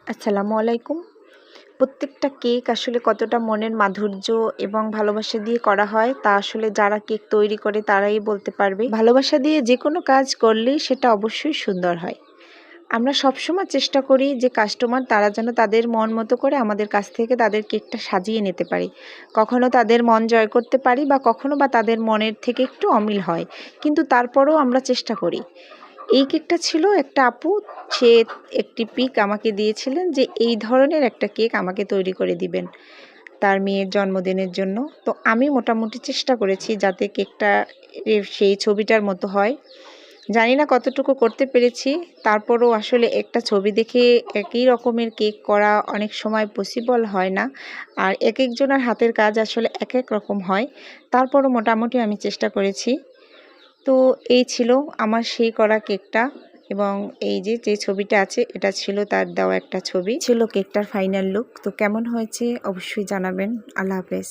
আসসালামু আলাইকুম। প্রত্যেকটা কেক আসলে কতটা মনের মাধুর্য এবং ভালোবাসা দিয়ে করা হয় তা আসলে যারা কেক তৈরি করে তারাই বলতে পারবে। ভালোবাসা দিয়ে যে কোনো কাজ করলেই সেটা অবশ্যই সুন্দর হয়। আমরা সবসময় চেষ্টা করি যে কাস্টমার তারা যেন তাদের মন মতো করে আমাদের কাছ থেকে তাদের কেকটা সাজিয়ে নিতে পারি। কখনো তাদের মন জয় করতে পারি বা কখনো বা তাদের মনের থেকে একটু অমিল হয়। কিন্তু তারপরেও আমরা চেষ্টা করি। এই কেকটা ছিল একটা আপু, সে একটি পিক আমাকে দিয়েছিলেন যে এই ধরনের একটা কেক আমাকে তৈরি করে দিবেন তার মেয়ের জন্মদিনের জন্য। তো আমি মোটামুটি চেষ্টা করেছি যাতে কেকটা সেই ছবিটার মতো হয়। জানি না কতটুকু করতে পেরেছি, তারপরও আসলে একটা ছবি দেখে একই রকমের কেক করা অনেক সময় পসিবল হয় না, আর এক একজনের হাতের কাজ আসলে এক এক রকম হয়। তারপরও মোটামুটি আমি চেষ্টা করেছি। তো এই ছিল আমার সেই করা কেকটা, এবং এই যে ছবিটা আছে এটা ছিল তার দেওয়া একটা ছবি, ছিল কেকটার ফাইনাল লুক। তো কেমন হয়েছে অবশ্যই জানাবেন। আল্লাহ হাফেজ।